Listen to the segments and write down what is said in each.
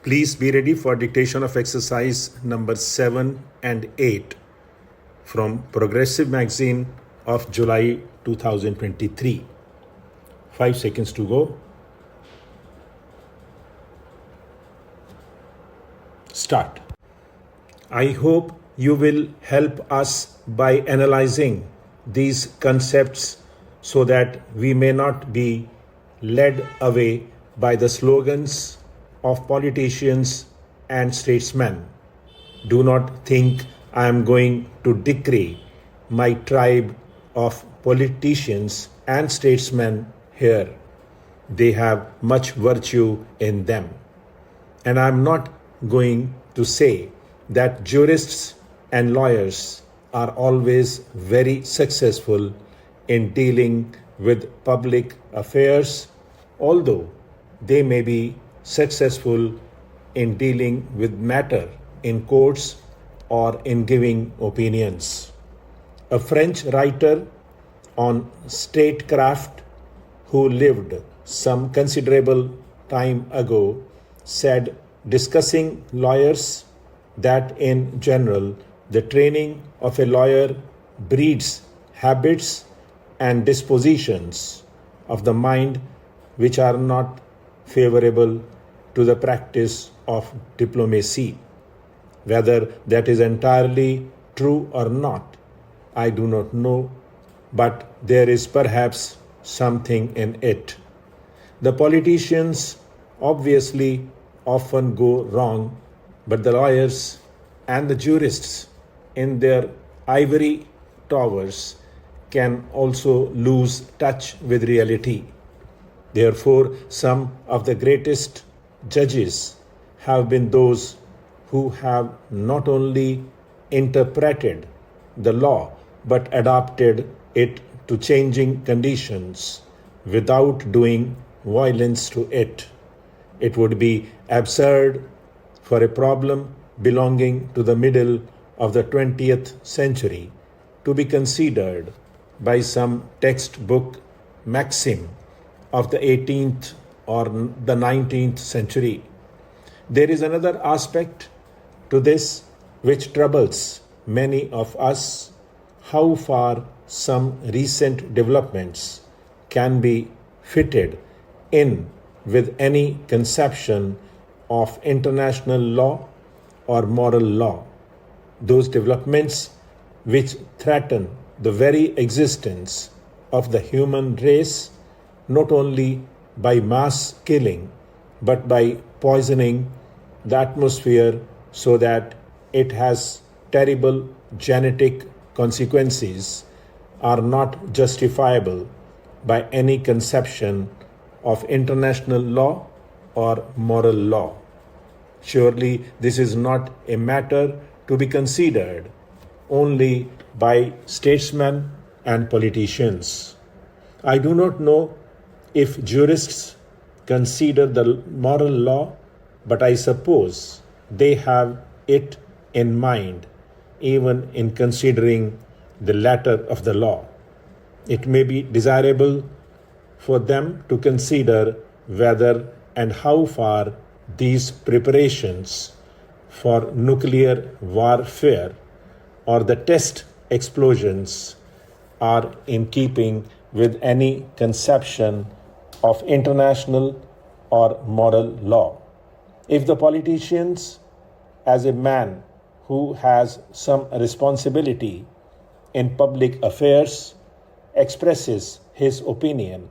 Please be ready for dictation of exercise number 7 and 8 from Progressive Magazine of July 2023. 5 seconds to go. Start. I hope you will help us by analyzing these concepts so that we may not be led away by the slogans of politicians and statesmen. Do not think I am going to decree my tribe of politicians and statesmen here. They have much virtue in them. And I am not going to say that jurists and lawyers are always very successful in dealing with public affairs, although they may be successful in dealing with matter in courts or in giving opinions. A French writer on statecraft who lived some considerable time ago said, discussing lawyers, that in general the training of a lawyer breeds habits and dispositions of the mind which are not favorable to the practice of diplomacy. Whether that is entirely true or not, I do not know, but there is perhaps something in it. The politicians obviously often go wrong, but the lawyers and the jurists in their ivory towers can also lose touch with reality. Therefore, some of the greatest judges have been those who have not only interpreted the law but adapted it to changing conditions without doing violence to it. It would be absurd for a problem belonging to the middle of the 20th century to be considered by some textbook maxim of the 18th or the 19th century. There is another aspect to this which troubles many of us: how far some recent developments can be fitted in with any conception of international law or moral law. Those developments which threaten the very existence of the human race, not only by mass killing, but by poisoning the atmosphere so that it has terrible genetic consequences, are not justifiable by any conception of international law or moral law. Surely this is not a matter to be considered only by statesmen and politicians. I do not know if jurists consider the moral law, but I suppose they have it in mind even in considering the letter of the law. It may be desirable for them to consider whether and how far these preparations for nuclear warfare or the test explosions are in keeping with any conception of international or moral law. If the politicians, as a man who has some responsibility in public affairs, expresses his opinion,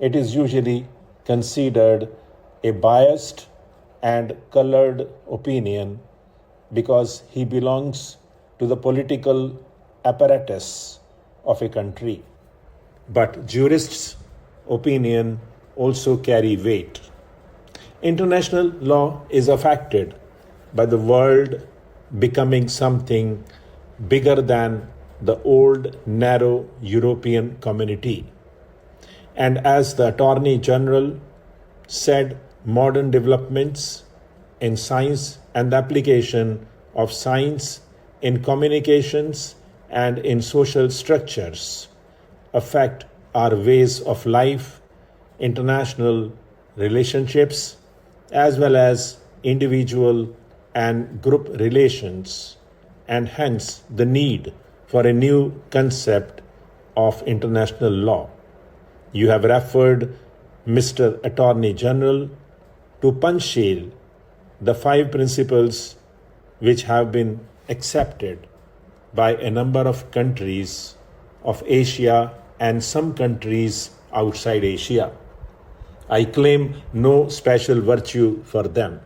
it is usually considered a biased and colored opinion because he belongs to the political apparatus of a country. But jurists' opinion also carry weight. International law is affected by the world becoming something bigger than the old narrow European community. And as the Attorney General said, modern developments in science and the application of science in communications and in social structures affect our ways of life, international relationships, as well as individual and group relations, and hence the need for a new concept of international law. You have referred, Mr. Attorney General, to punchale the 5 principles which have been accepted by a number of countries of Asia and some countries outside Asia. I claim no special virtue for them.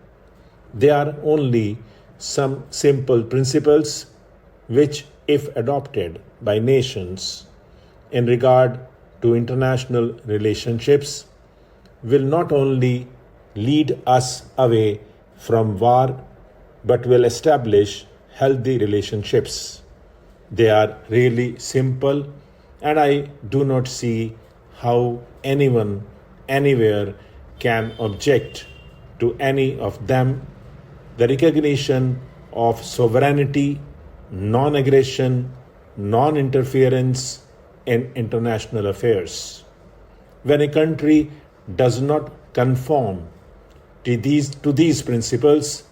They are only some simple principles which, if adopted by nations in regard to international relationships, will not only lead us away from war but will establish healthy relationships. They are really simple, and I do not see how anyone anywhere can object to any of them. The recognition of sovereignty, non-aggression, non-interference in international affairs. When a country does not conform to these principles,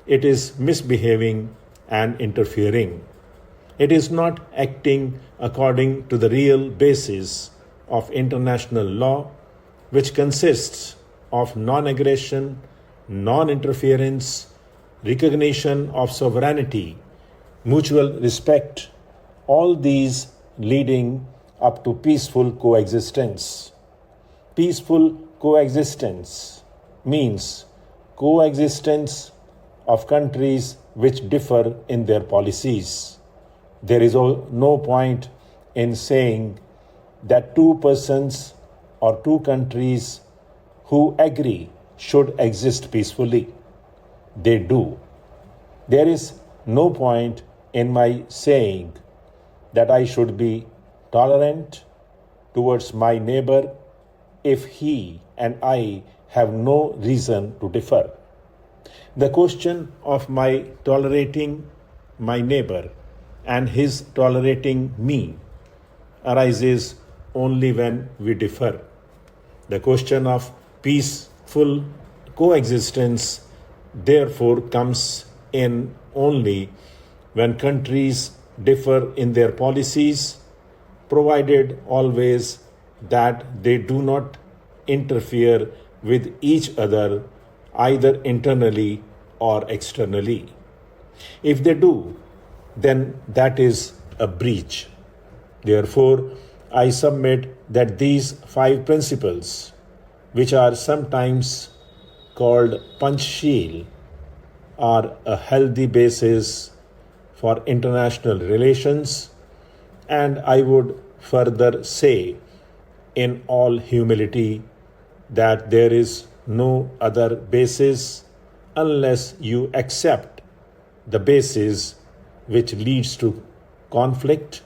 it is misbehaving and interfering. It is not acting according to the real basis of international law, which consists of non-aggression, non-interference, recognition of sovereignty, mutual respect, all these leading up to peaceful coexistence. Peaceful coexistence means coexistence of countries which differ in their policies. There is no point in saying that 2 persons or 2 countries who agree should exist peacefully. They do. There is no point in my saying that I should be tolerant towards my neighbor if he and I have no reason to differ. The question of my tolerating my neighbor and his tolerating me arises only when we differ. The question of peaceful coexistence therefore comes in only when countries differ in their policies, provided always that they do not interfere with each other either internally or externally. If they do, then that is a breach. Therefore, I submit that these 5 principles, which are sometimes called punchale, are a healthy basis for international relations, and I would further say in all humility that there is no other basis unless you accept the basis which leads to conflict,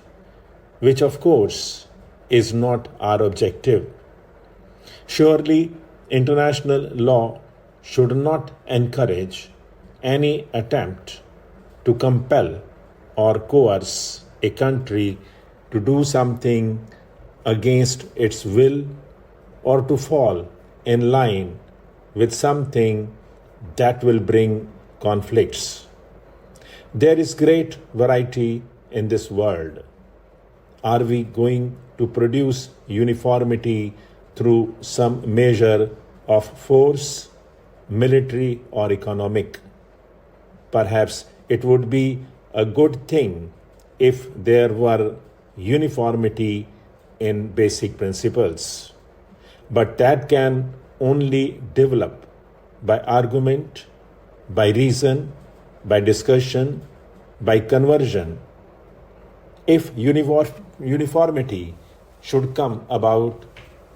which of course is not our objective. Surely, international law should not encourage any attempt to compel or coerce a country to do something against its will or to fall in line with something that will bring conflicts. There is great variety in this world. Are we going to produce uniformity through some measure of force, military or economic? Perhaps it would be a good thing if there were uniformity in basic principles. But that can only develop by argument, by reason, by discussion, by conversion. If uniformity should come about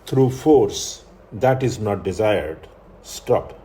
through force, that is not desired. Stop.